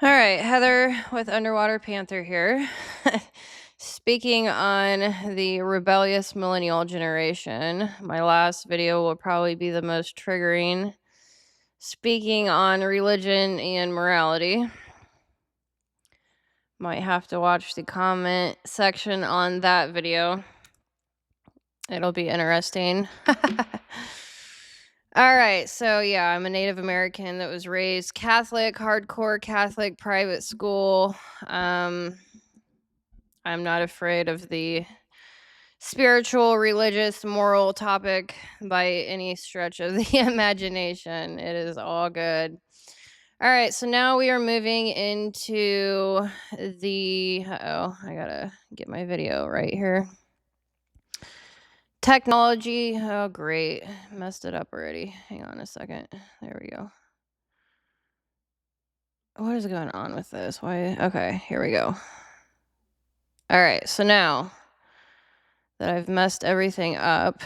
All right, Heather with Underwater Panther here. Speaking on the rebellious millennial generation, my last video will probably be the most triggering. Speaking on religion and morality. Might have to watch the comment section on that video. It'll be interesting. All right, so yeah, I'm a Native American that was raised Catholic, hardcore Catholic private school. I'm not afraid of the spiritual, religious, moral topic by any stretch of the imagination. It is all good. All right, so now we are moving into the. I gotta get my video right here. Technology. Oh, great. Messed it up already. Hang on a second. There we go. What is going on with this? Why? Okay, here we go. All right, so now that I've messed everything up.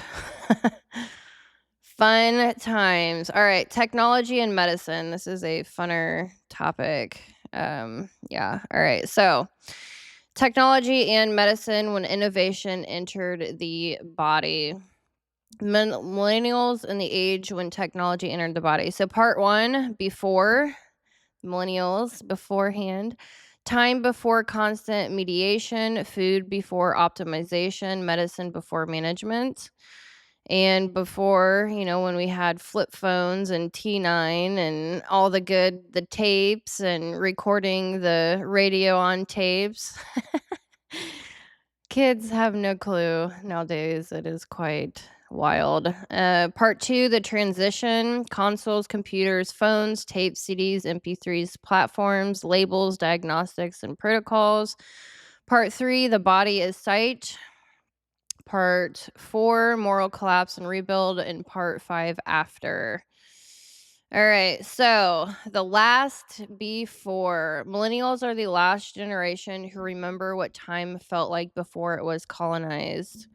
Fun times. All right, technology and medicine. This is a funner topic. Yeah. All right. So, technology and medicine when innovation entered the body. Millennials in the age when technology entered the body. So, part 1, before millennials, beforehand. Time before constant mediation, food before optimization, medicine before management. And before, when we had flip phones and T9 and all the tapes and recording the radio on tapes, kids have no clue nowadays. It is quite wild. Part 2, the transition, consoles, computers, phones, tapes, CDs, MP3s, platforms, labels, diagnostics, and protocols. Part 3, the body is sight. Part 4, moral collapse and rebuild, and part 5, after. All right, so the last before. Millennials are the last generation who remember what time felt like before it was colonized.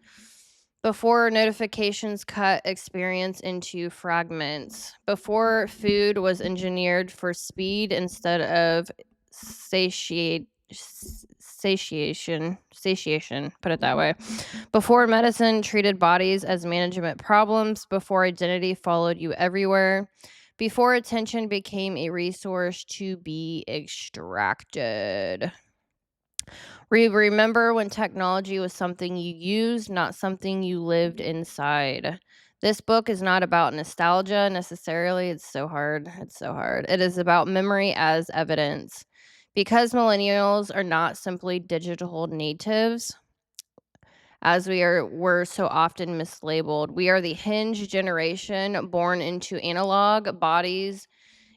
Before notifications cut experience into fragments. Before food was engineered for speed instead of satiation, put it that way. Before medicine treated bodies as management problems, before identity followed you everywhere, before attention became a resource to be extracted. Remember when technology was something you used, not something you lived inside. This book is not about nostalgia necessarily. It's so hard. It's so hard. It is about memory as evidence. Because millennials are not simply digital natives, as we're so often mislabeled. We are the hinge generation born into analog bodies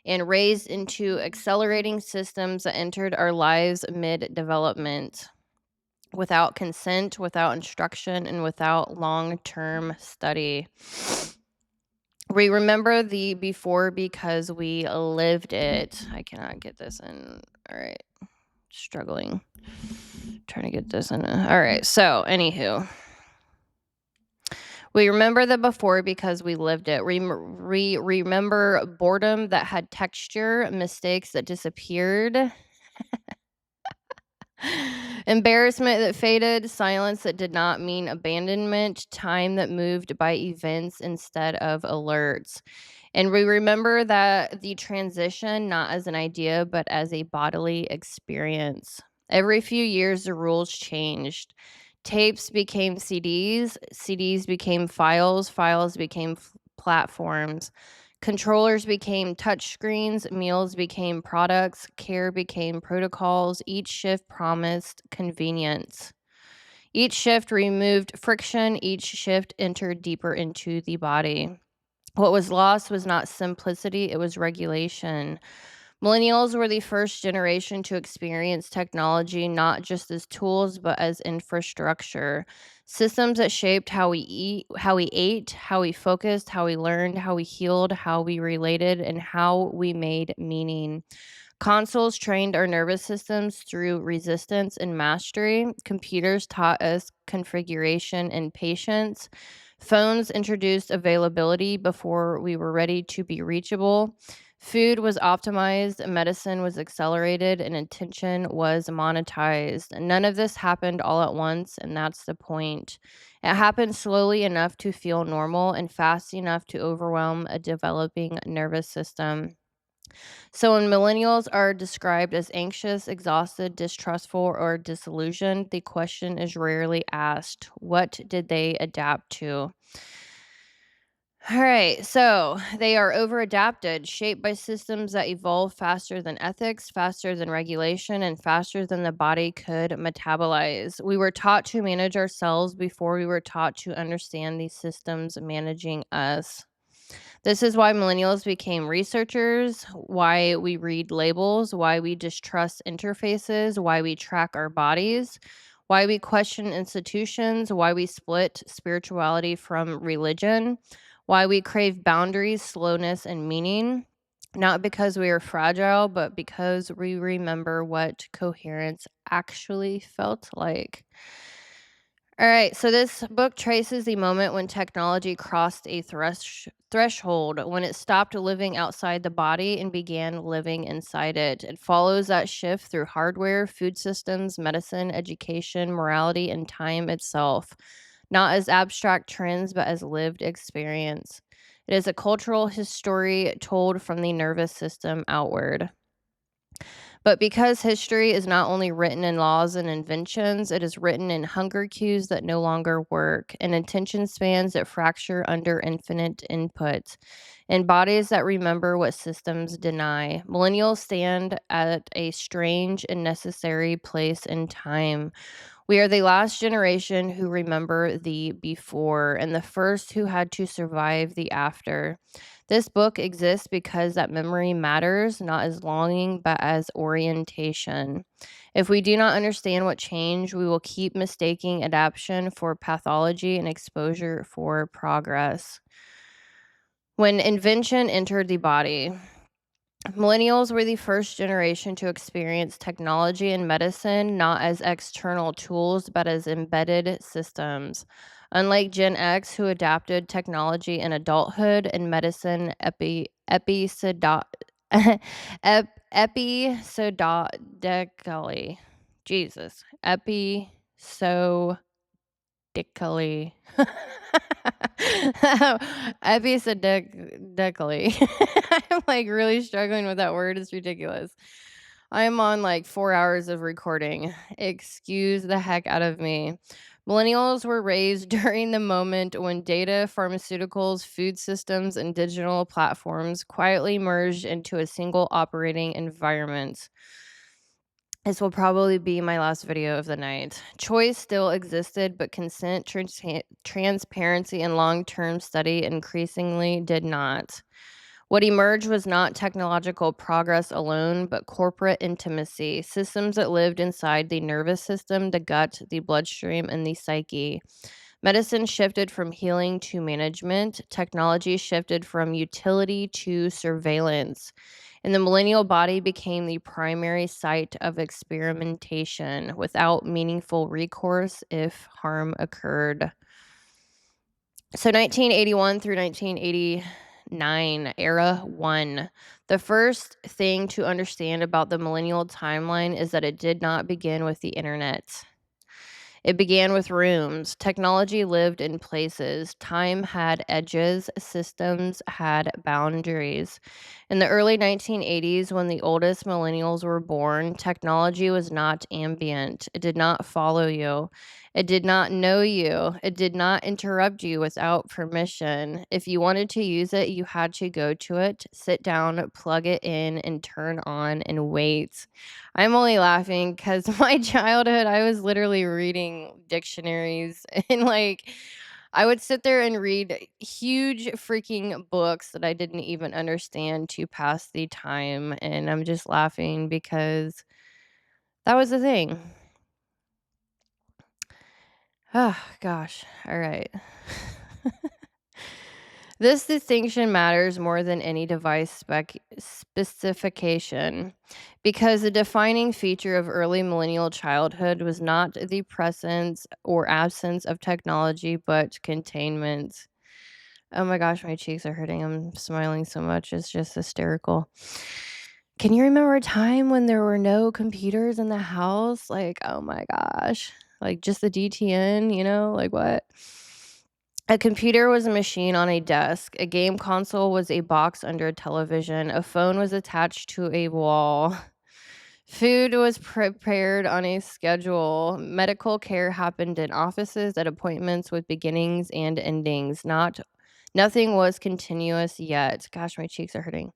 and raised into accelerating systems that entered our lives mid-development, without consent, without instruction, and without long-term study. We remember the before because we lived it. I cannot get this in. All right. Struggling. Trying to get this in. All right. So, anywho. We remember the before because we lived it. We remember boredom that had texture, mistakes that disappeared, embarrassment that faded, silence that did not mean abandonment, time that moved by events instead of alerts. And we remember that the transition not as an idea, but as a bodily experience. Every few years, the rules changed. Tapes became CDs, CDs became files, files became platforms. Controllers became touchscreens, meals became products, care became protocols. Each shift promised convenience. Each shift removed friction, each shift entered deeper into the body. What was lost was not simplicity, it was regulation. Millennials were the first generation to experience technology not just as tools, but as infrastructure. Systems that shaped how we ate, how we focused, how we learned, how we healed, how we related, and how we made meaning. Consoles trained our nervous systems through resistance and mastery. Computers taught us configuration and patience. Phones introduced availability before we were ready to be reachable. Food was optimized, medicine was accelerated, and attention was monetized. None of this happened all at once, and that's the point. It happened slowly enough to feel normal and fast enough to overwhelm a developing nervous system. So, when millennials are described as anxious, exhausted, distrustful, or disillusioned, the question is rarely asked, what did they adapt to? All right, so they are over adapted, shaped by systems that evolve faster than ethics, faster than regulation, and faster than the body could metabolize. We were taught to manage ourselves before we were taught to understand these systems managing us. This is why millennials became researchers, why we read labels, why we distrust interfaces, why we track our bodies, why we question institutions, why we split spirituality from religion, why we crave boundaries, slowness, and meaning. Not because we are fragile, but because we remember what coherence actually felt like. All right, so this book traces the moment when technology crossed a threshold, when it stopped living outside the body and began living inside it. It follows that shift through hardware, food systems, medicine, education, morality, and time itself, not as abstract trends, but as lived experience. It is a cultural history told from the nervous system outward. But because history is not only written in laws and inventions, it is written in hunger cues that no longer work, and attention spans that fracture under infinite input, and bodies that remember what systems deny. Millennials stand at a strange and necessary place in time. We are the last generation who remember the before and the first who had to survive the after. This book exists because that memory matters, not as longing, but as orientation. If we do not understand what changed, we will keep mistaking adaptation for pathology and exposure for progress. When invention entered the body, millennials were the first generation to experience technology and medicine not as external tools, but as embedded systems. Unlike Gen X, who adapted technology in adulthood and medicine episodically. Jesus. Episodically. I'm like really struggling with that word. It's ridiculous. I'm on like 4 hours of recording. Excuse the heck out of me. Millennials were raised during the moment when data, pharmaceuticals, food systems, and digital platforms quietly merged into a single operating environment. This will probably be my last video of the night. Choice still existed, but consent, transparency, and long term study increasingly did not. What emerged was not technological progress alone, but corporate intimacy, systems that lived inside the nervous system, the gut, the bloodstream, and the psyche. Medicine shifted from healing to management. Technology shifted from utility to surveillance. And the millennial body became the primary site of experimentation without meaningful recourse if harm occurred. So 1981 through 1989, era 1. The first thing to understand about the millennial timeline is that it did not begin with the internet. It began with rooms. Technology lived in places. Time had edges. Systems had boundaries. In the early 1980s, when the oldest millennials were born, technology was not ambient. It did not follow you. It did not know you. It did not interrupt you without permission. If you wanted to use it, you had to go to it, sit down, plug it in, and turn on and wait. I'm only laughing because my childhood, I was literally reading dictionaries and like I would sit there and read huge freaking books that I didn't even understand to pass the time. And I'm just laughing because that was the thing. Oh, gosh. All right. This distinction matters more than any device specification because the defining feature of early millennial childhood was not the presence or absence of technology, but containment. Oh my gosh, my cheeks are hurting. I'm smiling so much. It's just hysterical. Can you remember a time when there were no computers in the house? Like, oh my gosh. Like just the DTN, like what? A computer was a machine on a desk. A game console was a box under a television. A phone was attached to a wall. Food was prepared on a schedule. Medical care happened in offices at appointments with beginnings and endings. Nothing was continuous yet. Gosh, my cheeks are hurting.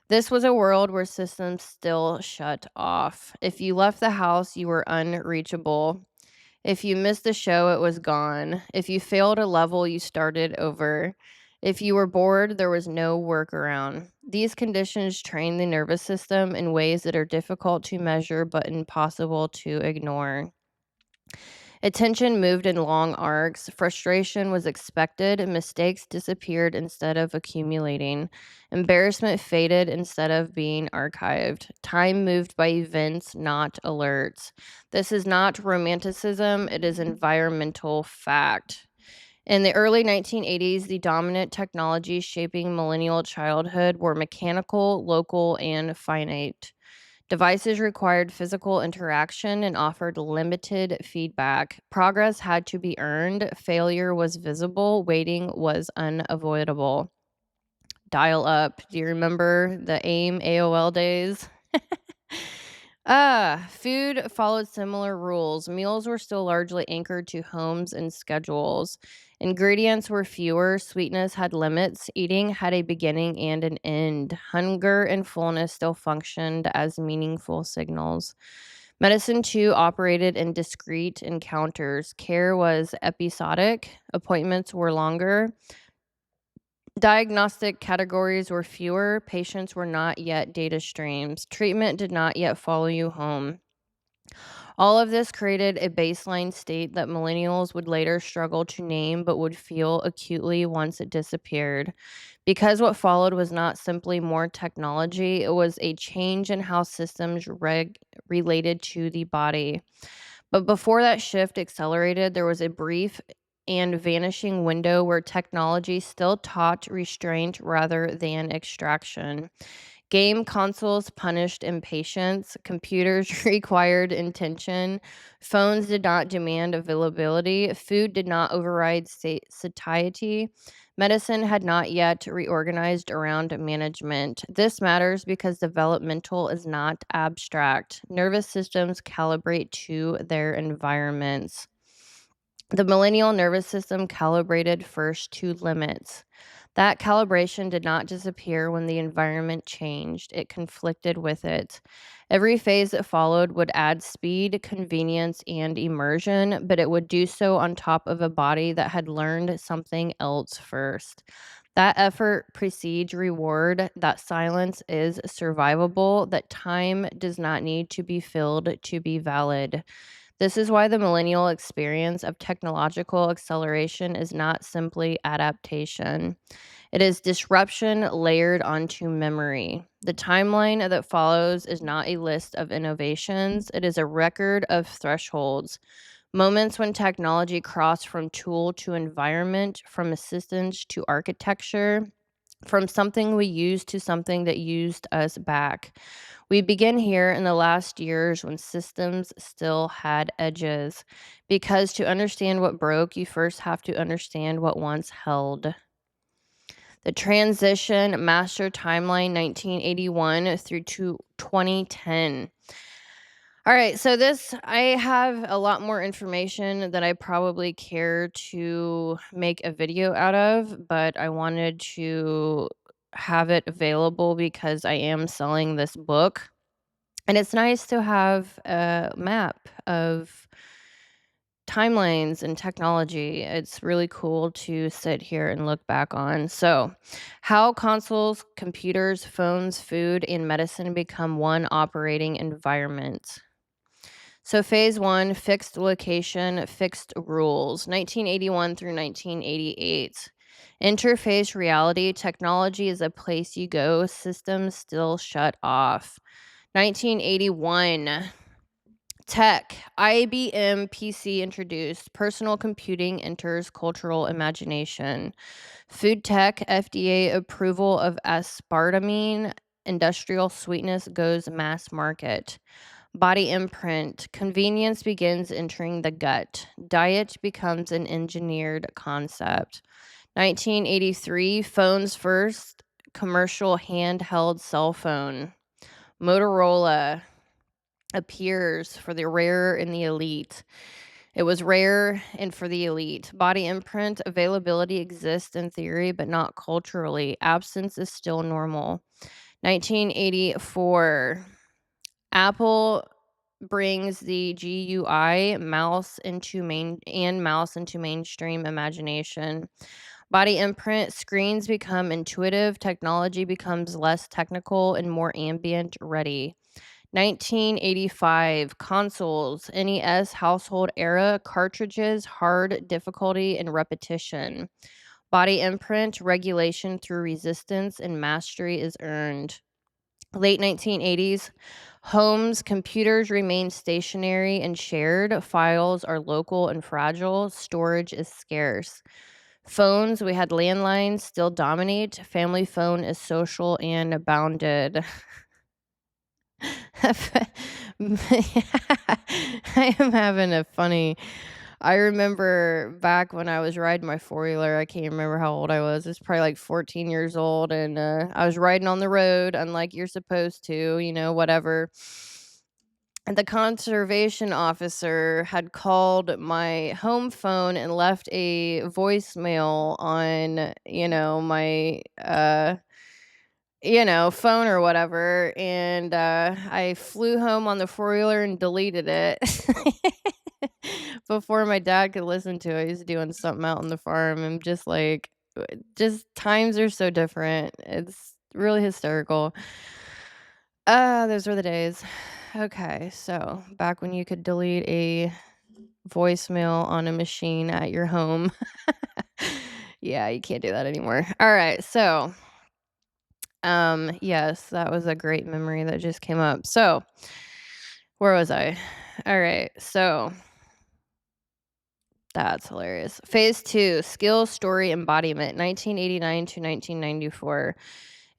This was a world where systems still shut off. If you left the house, you were unreachable. If you missed the show, it was gone. If you failed a level, you started over. If you were bored, there was no workaround. These conditions train the nervous system in ways that are difficult to measure but impossible to ignore. Attention moved in long arcs. Frustration was expected. Mistakes disappeared instead of accumulating. Embarrassment faded instead of being archived. Time moved by events, not alerts. This is not romanticism, it is environmental fact. In the early 1980s, the dominant technologies shaping millennial childhood were mechanical, local, and finite. Devices required physical interaction and offered limited feedback. Progress had to be earned, failure was visible, waiting was unavoidable. Dial up. Do you remember the AOL days? Food followed similar rules. Meals were still largely anchored to homes and schedules. Ingredients were fewer, sweetness had limits, eating had a beginning and an end. Hunger and fullness still functioned as meaningful signals. Medicine, too, operated in discrete encounters. Care was episodic, appointments were longer, diagnostic categories were fewer, patients were not yet data streams, treatment did not yet follow you home. All of this created a baseline state that millennials would later struggle to name but would feel acutely once it disappeared. Because what followed was not simply more technology, it was a change in how systems related to the body. But before that shift accelerated, there was a brief and vanishing window where technology still taught restraint rather than extraction. Game consoles punished impatience, computers required intention, phones did not demand availability, food did not override satiety, medicine had not yet reorganized around management. This matters because developmental is not abstract. Nervous systems calibrate to their environments. The millennial nervous system calibrated first to limits. That calibration did not disappear when the environment changed. It conflicted with it. Every phase that followed would add speed, convenience, and immersion, but it would do so on top of a body that had learned something else first. That effort precedes reward, that silence is survivable, that time does not need to be filled to be valid. This is why the millennial experience of technological acceleration is not simply adaptation. It is disruption layered onto memory. The timeline that follows is not a list of innovations, it is a record of thresholds. Moments when technology crossed from tool to environment, from assistance to architecture, from something we used to something that used us back. We begin here in the last years when systems still had edges. Because to understand what broke, you first have to understand what once held. The transition master timeline 1981 through to 2010. All right, so I have a lot more information that I probably care to make a video out of, but I wanted to have it available because I am selling this book. And it's nice to have a map of timelines and technology. It's really cool to sit here and look back on. So, how consoles, computers, phones, food, and medicine become one operating environment. So, phase one, fixed location, fixed rules, 1981 through 1988. Interface reality, technology is a place you go, systems still shut off. 1981. Tech, IBM PC introduced. Personal computing enters cultural imagination. Food tech, FDA approval of aspartame. Industrial sweetness goes mass market. Body imprint, convenience begins entering the gut. Diet becomes an engineered concept. 1983, phones first, commercial handheld cell phone. Motorola appears for the rare and the elite. It was rare and for the elite. Body imprint availability exists in theory, but not culturally. Absence is still normal. 1984, Apple brings the GUI mouse into mainstream imagination. Body imprint, screens become intuitive, technology becomes less technical and more ambient ready. 1985, consoles, NES household era, cartridges, hard difficulty and repetition. Body imprint, regulation through resistance and mastery is earned. Late 1980s, homes, computers remain stationary and shared. Files are local and fragile. Storage is scarce. Phones, we had landlines, still dominate. Family phone is social and bounded. I am having a funny. I remember back when I was riding my four-wheeler, I can't remember how old I was. It's probably like 14 years old, and I was riding on the road, unlike you're supposed to, whatever. And the conservation officer had called my home phone and left a voicemail on, my phone or whatever, and, I flew home on the four-wheeler and deleted it before my dad could listen to it. He's doing something out on the farm, and just, just times are so different. It's really hysterical. Those were the days. Okay, so back when you could delete a voicemail on a machine at your home. Yeah, you can't do that anymore. Alright, so yes, that was a great memory that just came up. So, where was I? All right. So, that's hilarious. Phase 2, skill story embodiment, 1989 to 1994.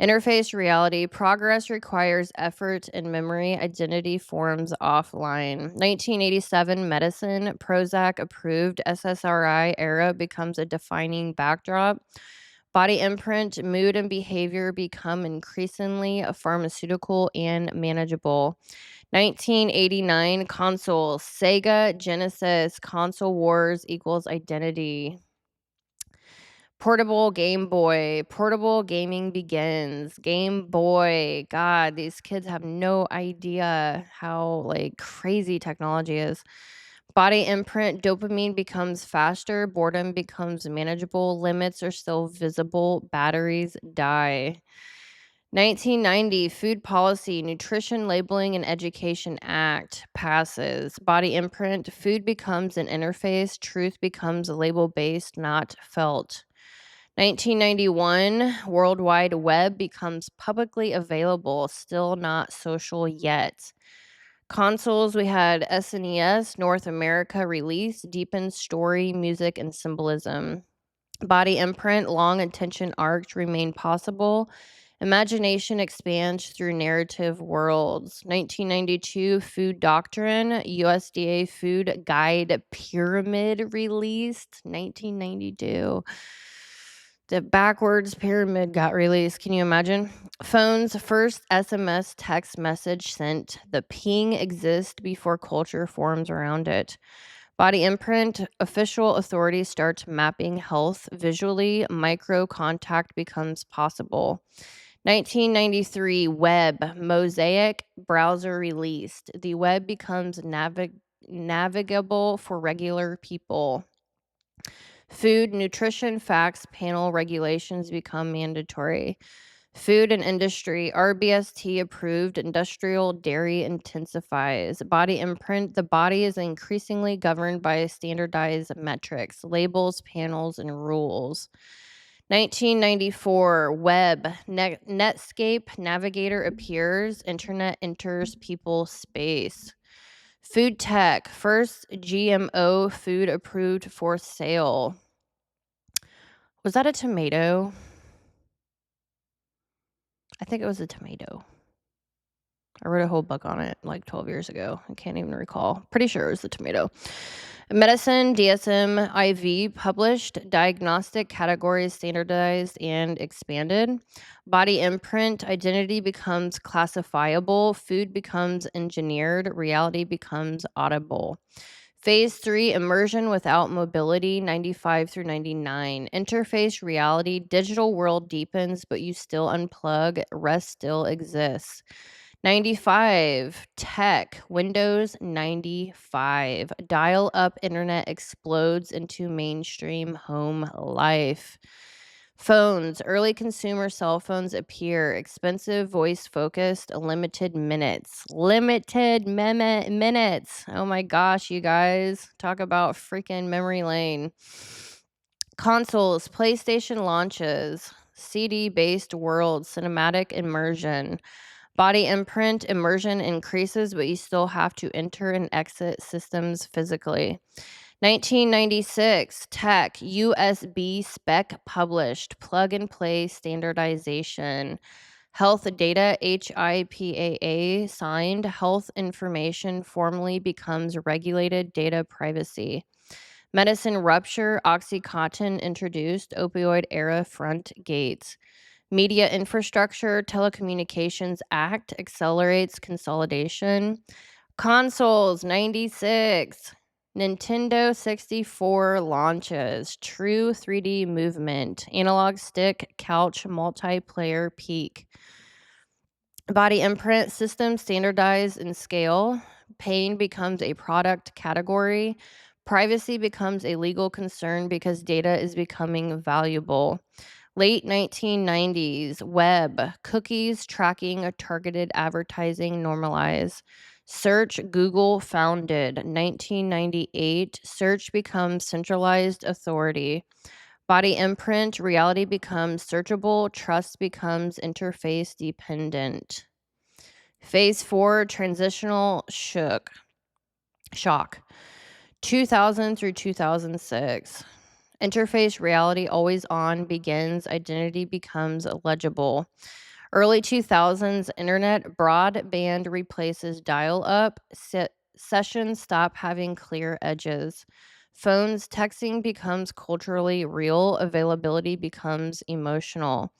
Interface reality, progress requires effort and memory, identity forms offline. 1987, medicine, Prozac approved, SSRI era becomes a defining backdrop. Body imprint, mood, and behavior become increasingly pharmaceutical and manageable. 1989, console, Sega, Genesis, console wars equals identity. Portable Game Boy, portable gaming begins. Game Boy, God, these kids have no idea how crazy technology is. Body imprint, dopamine becomes faster, boredom becomes manageable, limits are still visible, batteries die. 1990, Food Policy, Nutrition Labeling and Education Act passes. Body imprint, food becomes an interface, truth becomes label based, not felt. 1991, World Wide Web becomes publicly available, still not social yet. Consoles, we had SNES, North America release, deepened story, music, and symbolism. Body imprint, long attention arcs remain possible. Imagination expands through narrative worlds. 1992, Food Doctrine, USDA Food Guide Pyramid released. 1992. The backwards pyramid got released. Can you imagine? Phones, first SMS text message sent. The ping exists before culture forms around it. Body imprint, official authority starts mapping health visually. Micro contact becomes possible. 1993, web, Mosaic browser released. The web becomes navigable for regular people. Food, nutrition, facts, panel regulations become mandatory. Food and industry, RBST approved, industrial dairy intensifies. Body imprint, the body is increasingly governed by standardized metrics, labels, panels, and rules. 1994, web, Netscape, navigator appears, internet enters people space. Food tech, first GMO food approved for sale. Was that a tomato? I think it was a tomato. I wrote a whole book on it like 12 years ago. I can't even recall. Pretty sure it was the tomato. Medicine, DSM IV published, diagnostic categories standardized and expanded. Body imprint, identity becomes classifiable, food becomes engineered, reality becomes audible. Phase 3, immersion without mobility, 95 through 99. Interface reality, digital world deepens, but you still unplug, rest still exists. 95, tech, Windows 95. Dial up internet explodes into mainstream home life. Phones, early consumer cell phones appear, expensive, voice focused, limited minutes. Minutes. Oh my gosh, you guys. Talk about freaking memory lane. Consoles, PlayStation launches, CD based world, cinematic immersion. Body imprint, immersion increases, but you still have to enter and exit systems physically. 1996, tech, USB spec published, plug and play standardization. Health data, HIPAA signed, health information formally becomes regulated data privacy. Medicine rupture, Oxycontin introduced, opioid era front gates. Media Infrastructure Telecommunications Act accelerates consolidation. Consoles 96. Nintendo 64 launches. True 3D movement. Analog stick couch multiplayer peak. Body imprint system standardized in scale. Pain becomes a product category. Privacy becomes a legal concern because data is becoming valuable. Late 1990s, web, cookies, tracking, targeted advertising normalize. Search, Google founded. 1998, search becomes centralized authority. Body imprint, reality becomes searchable, trust becomes interface dependent. Phase 4, transitional shock. 2000 through 2006. Interface reality always on begins, identity becomes legible. Early 2000s internet broadband replaces dial up, sessions stop having clear edges. Phones texting becomes culturally real, availability becomes emotional.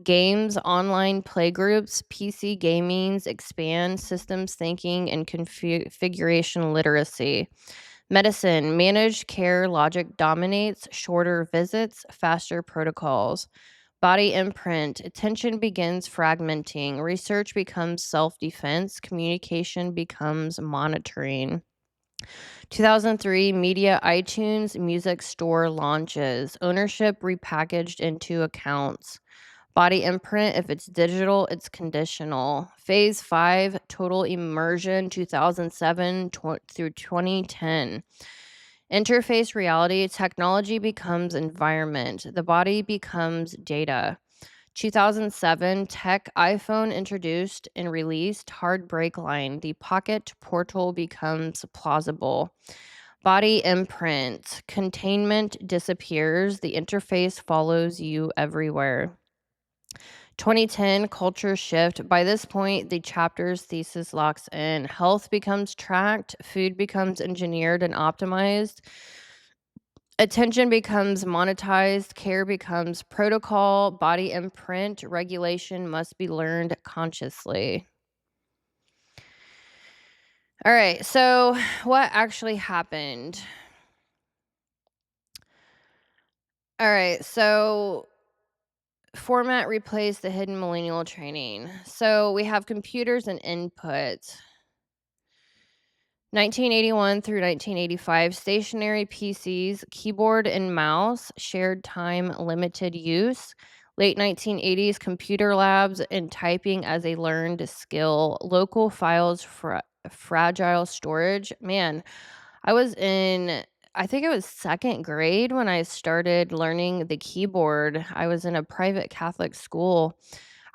Games, online playgroups, PC gamings expand systems thinking and configuration literacy. Medicine, managed care logic dominates, shorter visits, faster protocols. Body imprint, attention begins fragmenting, research becomes self defense, communication becomes monitoring. 2003, media iTunes music store launches, ownership repackaged into accounts. Body imprint, if it's digital, it's conditional. Phase 5, total immersion, 2007 through 2010. Interface reality, technology becomes environment. The body becomes data. 2007, tech iPhone introduced and released, hard brake line. The pocket portal becomes plausible. Body imprint, containment disappears. The interface follows you everywhere. 2010 culture shift. By this point, the chapter's thesis locks in. Health becomes tracked, food becomes engineered and optimized, attention becomes monetized, care becomes protocol, body imprint, regulation must be learned consciously. All right, so what actually happened? All right, so format replaced the hidden millennial training. So we have computers and input. 1981 through 1985, stationary PCs, keyboard and mouse, shared time, limited use. Late 1980s, computer labs and typing as a learned skill. Local files, fragile storage. Man, I think it was second grade when I started learning the keyboard. I was in a private Catholic school.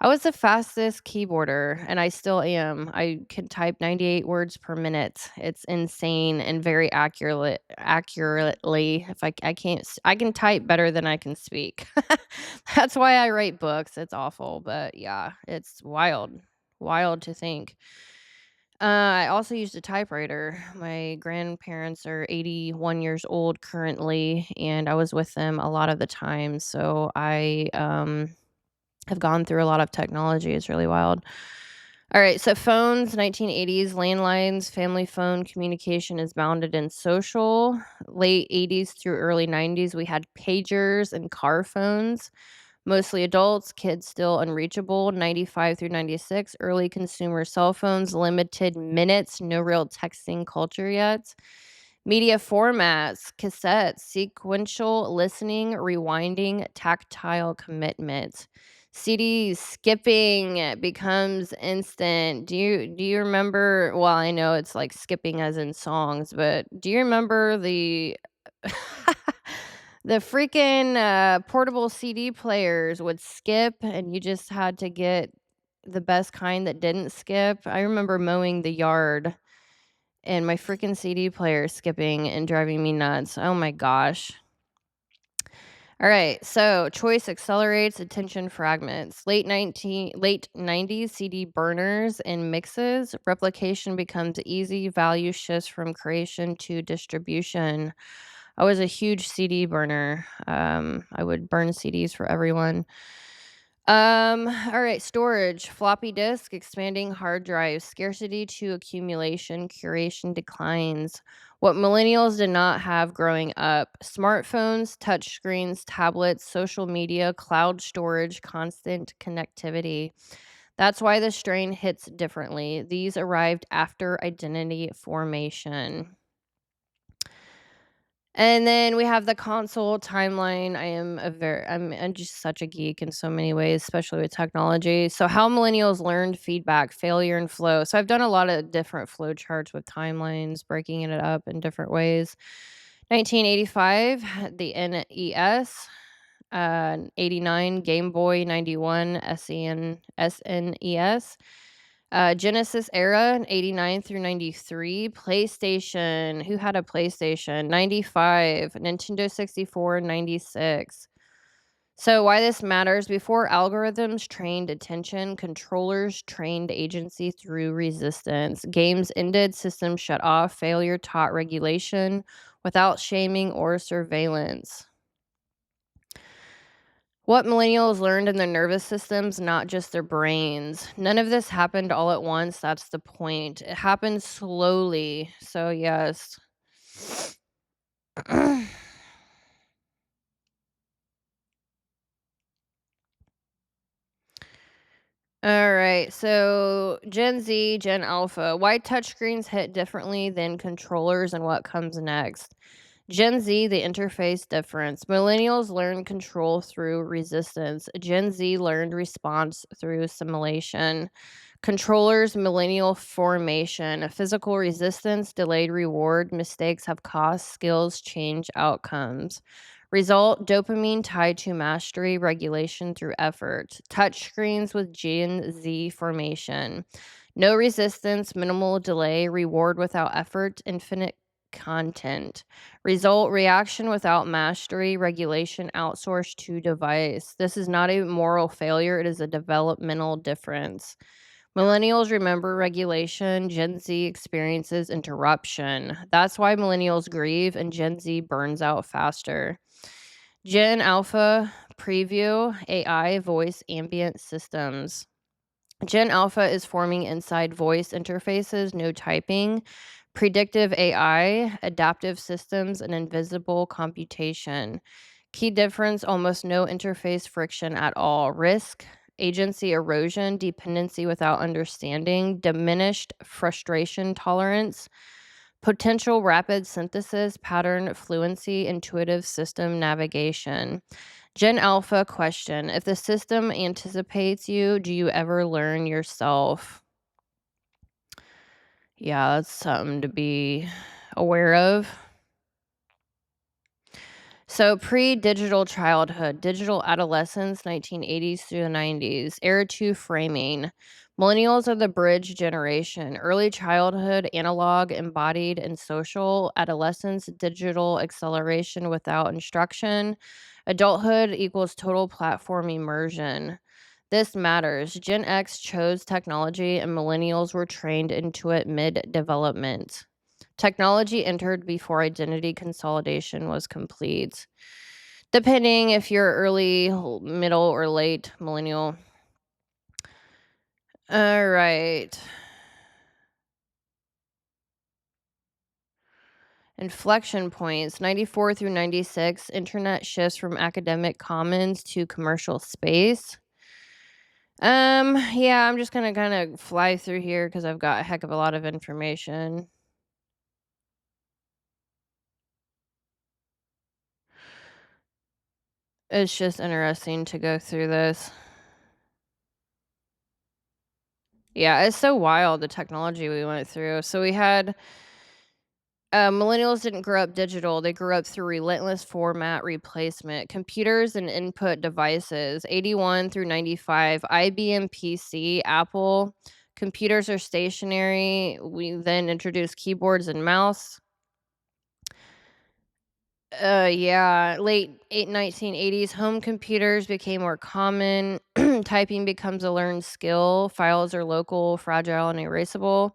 I was the fastest keyboarder, and I still am. I can type 98 words per minute. It's insane and very accurately. If I can't I can type better than I can speak. That's why I write books. It's awful, but yeah, it's wild. Wild to think. I also used a typewriter. My grandparents are 81 years old currently, and I was with them a lot of the time. So I have gone through a lot of technology. It's really wild. All right, so phones, 1980s, landlines, family phone communication is bounded and social. Late 80s through early 90s, we had pagers and car phones. Mostly adults, kids still unreachable. 95 through 96, early consumer cell phones, limited minutes, no real texting culture yet. Media formats, cassettes, sequential listening, rewinding, tactile commitment. CDs skipping becomes instant. Do you remember, well, I know it's like skipping as in songs, but do you remember the the freaking portable CD players would skip and you just had to get the best kind that didn't skip? I remember mowing the yard and my freaking CD player skipping and driving me nuts. Oh my gosh. All right, so choice accelerates, attention fragments. Late 90s CD burners and mixes, replication becomes easy, value shifts from creation to distribution. I was a huge CD burner. I would burn CDs for everyone. All right, storage, floppy disk, expanding hard drives, scarcity to accumulation, curation declines. What millennials did not have growing up: smartphones, touchscreens, tablets, social media, cloud storage, constant connectivity. That's why the strain hits differently. These arrived after identity formation. And then we have the console timeline. I'm just such a geek in so many ways, especially with technology. So how millennials learned feedback, failure, and flow. So I've done a lot of different flow charts with timelines, breaking it up in different ways. 1985, the NES, 89, Game Boy, 91, SNES. Genesis era, 89 through 93. PlayStation. Who had a PlayStation? 95. Nintendo 64, 96. So, why this matters: before algorithms trained attention, controllers trained agency through resistance. Games ended, systems shut off, failure taught regulation without shaming or surveillance. What millennials learned in their nervous systems, not just their brains. None of this happened all at once. That's the point. It happened slowly. So, yes. All right. So, Gen Z, Gen Alpha. Why touchscreens hit differently than controllers and what comes next? Gen Z, the interface difference. Millennials learned control through resistance. Gen Z learned response through assimilation. Controllers, millennial formation. Physical resistance, delayed reward. Mistakes have cost. Skills change outcomes. Result: dopamine tied to mastery, regulation through effort. Touchscreens with Gen Z formation. No resistance, minimal delay, reward without effort, infinite content. Result: reaction without mastery, regulation outsourced to device. This is not a moral failure, it is a developmental difference. Millennials remember regulation, Gen Z experiences interruption. That's why millennials grieve and Gen Z burns out faster. Gen Alpha preview: AI voice ambient systems. Gen Alpha is forming inside voice interfaces, no typing, predictive AI, adaptive systems, and invisible computation. Key difference: almost no interface friction at all. Risk: agency erosion, dependency without understanding, diminished frustration tolerance, potential rapid synthesis, pattern fluency, intuitive system navigation. Gen Alpha question: if the system anticipates you, do you ever learn yourself? Yeah, that's something to be aware of. So pre-digital childhood, digital adolescence, 1980s through the 90s, era 2 framing. Millennials are the bridge generation. Early childhood, analog, embodied, and social. Adolescence, digital acceleration without instruction. Adulthood equals total platform immersion. This matters. Gen X chose technology and millennials were trained into it mid development. Technology entered before identity consolidation was complete. Depending if you're early, middle, or late millennial. All right. Inflection points 94 through 96, internet shifts from academic commons to commercial space. Yeah, I'm just gonna kind of fly through here because I've got a heck of a lot of information. It's just interesting to go through this. Yeah, it's so wild the technology we went through. So we had millennials didn't grow up digital. They grew up through relentless format replacement. Computers and input devices, 81 through 95, IBM PC, Apple. Computers are stationary. We then introduced keyboards and mouse. Yeah, late 1980s, home computers became more common. Typing becomes a learned skill. Files are local, fragile, and erasable.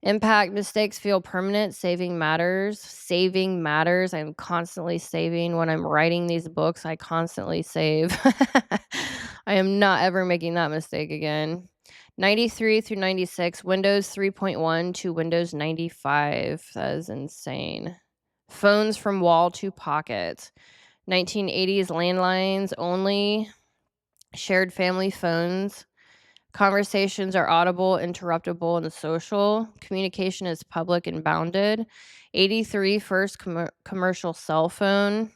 Impact mistakes feel permanent. Saving matters. Saving matters. I'm constantly saving. When I'm writing these books, I constantly save. I am not ever making that mistake again. 93 through 96, Windows 3.1 to Windows 95. That is insane. Phones from wall to pocket. 1980s landlines only. Shared family phones. Conversations are audible, interruptible, and social. Communication is public and bounded. 83 first commercial cell phone.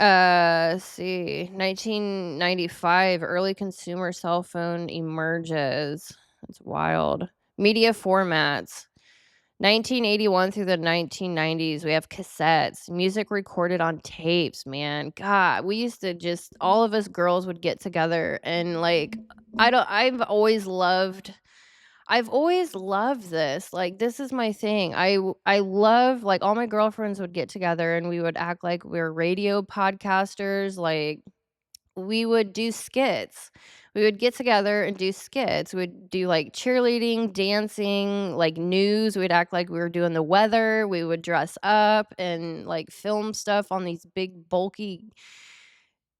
Let's see. 1995 early consumer cell phone emerges. That's wild. Media formats. 1981 through the 1990s, we have cassettes, music recorded on tapes, man. God, we used to just all of us girls would get together and like I've always loved this. Like this is my thing. I love like all my girlfriends would get together and we would act like we're radio podcasters, like we would do skits. We would get together and do skits. We'd do like cheerleading, dancing, like news. We'd act like we were doing the weather. We would dress up and like film stuff on these big, bulky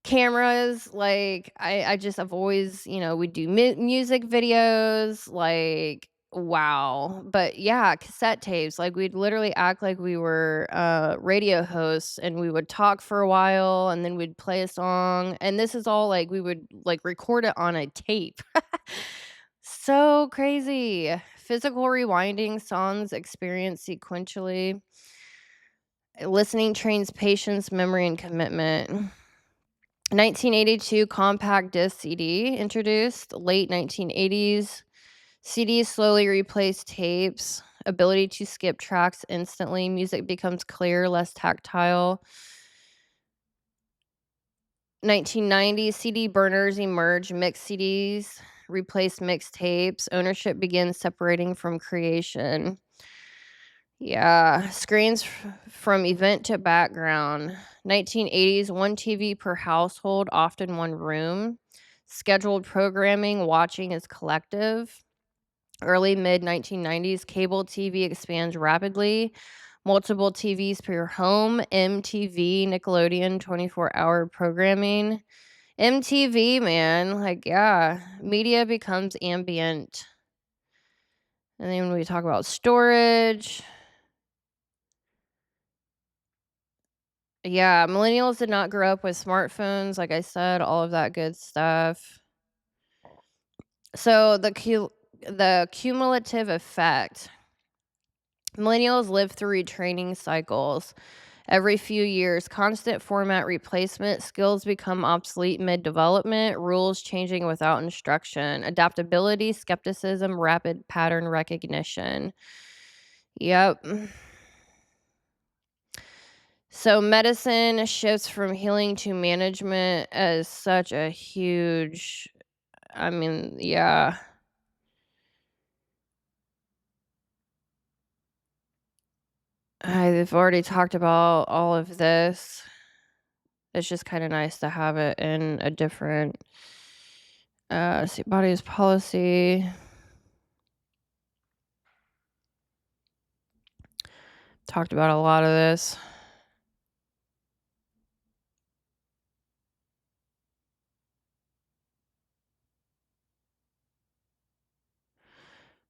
cameras. Like, I've always, we'd do music videos. Like, wow. But yeah, cassette tapes. Like, we'd literally act like we were radio hosts and we would talk for a while and then we'd play a song. And this is all like we would like record it on a tape. So crazy. Physical rewinding, songs experienced sequentially. Listening trains patience, memory, and commitment. 1982 compact disc CD introduced. Late 1980s. CDs slowly replaced tapes. Ability to skip tracks instantly. Music becomes clear, less tactile. 1990s CD burners emerge. Mixed CDs replace mixed tapes. Ownership begins separating from creation. Yeah, screens from event to background. 1980s, one TV per household, often one room. Scheduled programming, watching is collective. Early mid 1990s, cable TV expands rapidly. Multiple TVs per home. MTV, Nickelodeon, 24-hour programming. MTV, man, like, yeah, media becomes ambient. And then when we talk about storage, yeah, millennials did not grow up with smartphones, like I said, all of that good stuff. So the cumulative effect. Millennials live through retraining cycles. Every few years, constant format replacement, skills become obsolete mid-development, rules changing without instruction, adaptability, skepticism, rapid pattern recognition. Yep. So medicine shifts from healing to management as such a huge, I mean, yeah. I've already talked about all of this. It's just kind of nice to have it in a different see, body's policy. Talked about a lot of this.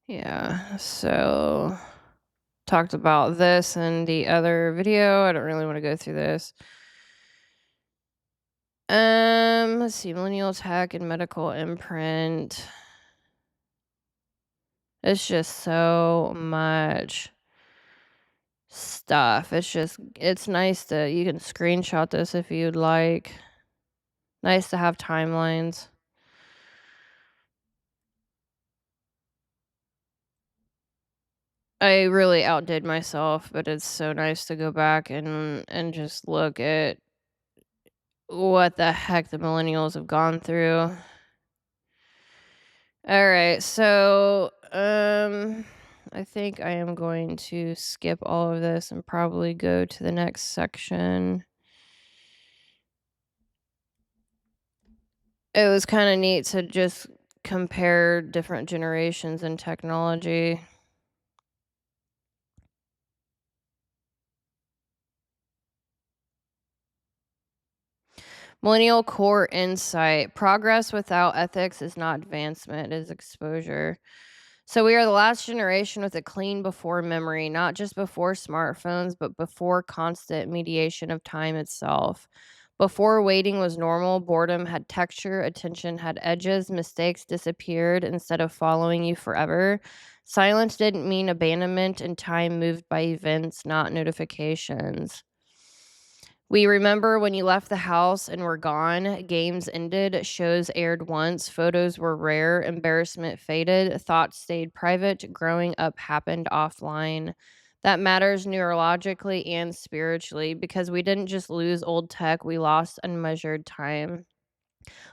Yeah, so talked about this in the other video. I don't really want to go through this. Let's see, millennial tech and medical imprint. It's just so much stuff. It's nice to, you can screenshot this if you'd like. Nice to have timelines. I really outdid myself, but it's so nice to go back and just look at what the heck the millennials have gone through. All right, so I think I am going to skip all of this and probably go to the next section. It was kind of neat to just compare different generations in technology. Millennial core insight. Progress without ethics is not advancement, it is exposure. So we are the last generation with a clean before memory, not just before smartphones, but before constant mediation of time itself. Before waiting was normal, boredom had texture, attention had edges, mistakes disappeared instead of following you forever. Silence didn't mean abandonment, and time moved by events, not notifications. We remember when you left the house and were gone. Games ended, shows aired once, photos were rare, embarrassment faded, thoughts stayed private, growing up happened offline. That matters neurologically and spiritually because we didn't just lose old tech, we lost unmeasured time.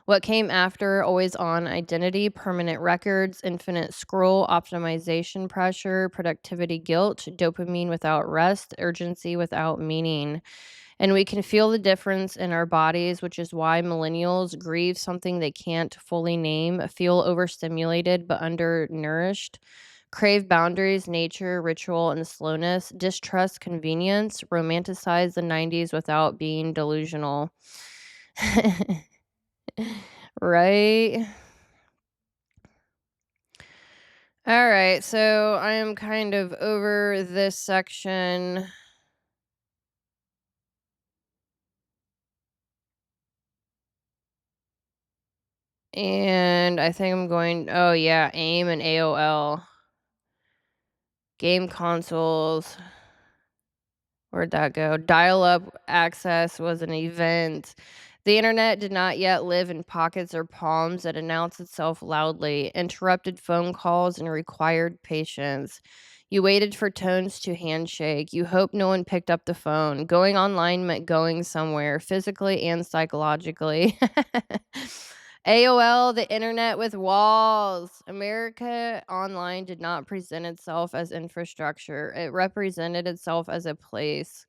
What came after always on identity, permanent records, infinite scroll, optimization pressure, productivity guilt, dopamine without rest, urgency without meaning. And we can feel the difference in our bodies, which is why millennials grieve something they can't fully name, feel overstimulated but undernourished, crave boundaries, nature, ritual, and slowness, distrust convenience, romanticize the 90s without being delusional. Right? All right, so I am kind of over this section. And I think I'm going, oh yeah, AIM and AOL. Game consoles. Where'd that go? Dial up access was an event. The internet did not yet live in pockets or palms. It announced itself loudly, interrupted phone calls, and required patience. You waited for tones to handshake. You hoped no one picked up the phone. Going online meant going somewhere, physically and psychologically. AOL, the internet with walls. America Online did not present itself as infrastructure, it represented itself as a place.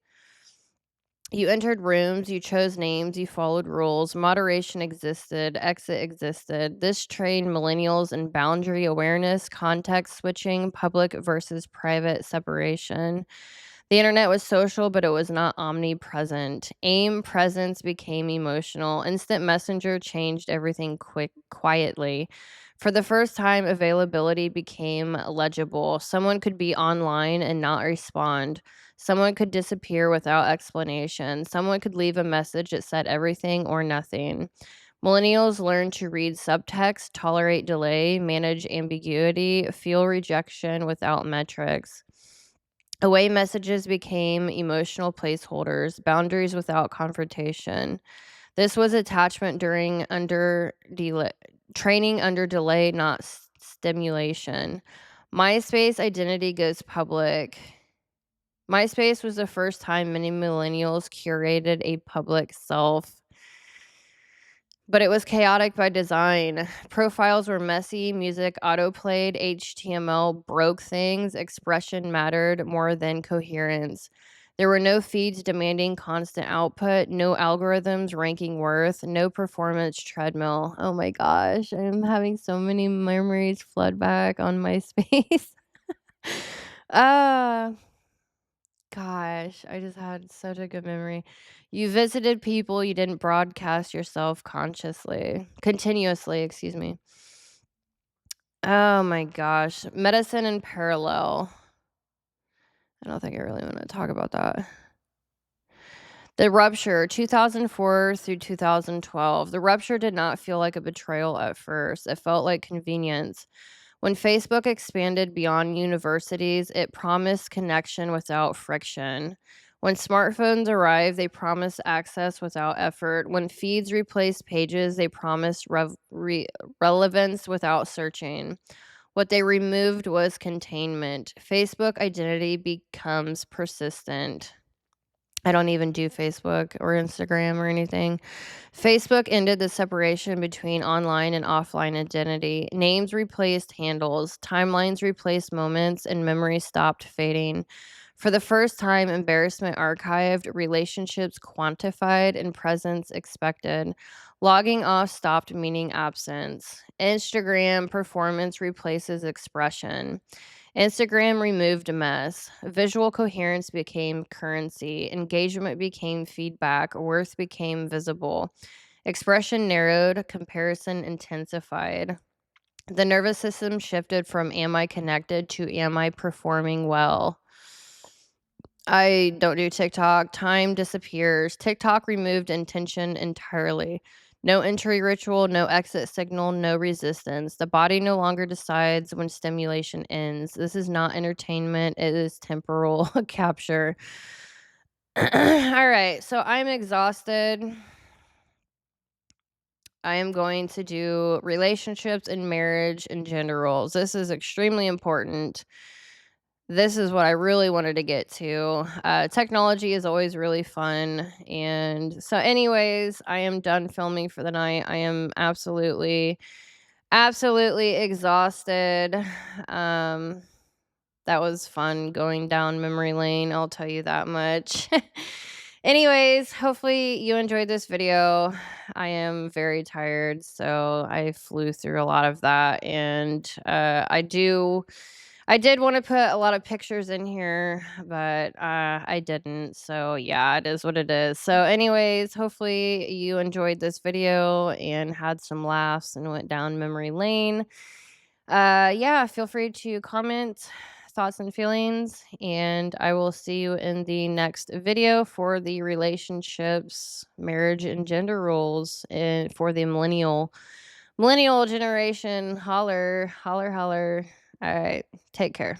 You entered rooms, you chose names, you followed rules. Moderation existed, exit existed. This trained millennials in boundary awareness, context switching, public versus private separation. The internet was social, but it was not omnipresent. AIM presence became emotional. Instant messenger changed everything quietly. For the first time, availability became legible. Someone could be online and not respond. Someone could disappear without explanation. Someone could leave a message that said everything or nothing. Millennials learn to read subtext, tolerate delay, manage ambiguity, feel rejection without metrics. Away messages became emotional placeholders, boundaries without confrontation. This was attachment during under delay, training under delay, not stimulation. MySpace identity goes public. MySpace was the first time many millennials curated a public self, but it was chaotic by design. Profiles were messy, music autoplayed, HTML broke things, expression mattered more than coherence. There were no feeds demanding constant output, no algorithms ranking worth, no performance treadmill. Oh my gosh, I'm having so many memories flood back on MySpace. Ah, gosh, I just had such a good memory. You visited people, you didn't broadcast yourself continuously, excuse me. Oh my gosh. Medicine in parallel. I don't think I really want to talk about that. The rupture, 2004 through 2012. The rupture did not feel like a betrayal at first. It felt like convenience. When Facebook expanded beyond universities, it promised connection without friction. When smartphones arrived, they promised access without effort. When feeds replaced pages, they promised relevance without searching. What they removed was containment. Facebook identity becomes persistent. I don't even do Facebook or Instagram or anything. Facebook ended the separation between online and offline identity. Names replaced handles, timelines replaced moments, and memory stopped fading. For the first time, embarrassment archived, relationships quantified, and presence expected. Logging off stopped meaning absence. Instagram performance replaces expression. Instagram removed a mess. Visual coherence became currency. Engagement became feedback. Worth became visible. Expression narrowed. Comparison intensified. The nervous system shifted from am I connected to am I performing well? I don't do TikTok. Time disappears. TikTok removed intention entirely. No entry ritual, no exit signal, no resistance. The body no longer decides when stimulation ends. This is not entertainment, it is temporal capture. All right, so I'm exhausted. I am going to do relationships and marriage and gender roles. This is extremely important. This is what I really wanted to get to. Technology is always really fun. And so, anyways, I am done filming for the night. I am absolutely exhausted. Um, that was fun going down memory lane. I'll tell you that much. Anyways, hopefully you enjoyed this video. I am very tired, so I flew through a lot of that. And I did want to put a lot of pictures in here, but I didn't. So yeah, it is what it is. So anyways, hopefully you enjoyed this video and had some laughs and went down memory lane. Yeah, feel free to comment thoughts and feelings, and I will see you in the next video for the relationships, marriage, and gender roles and for the millennial generation. Holler, holler, holler. All right. Take care.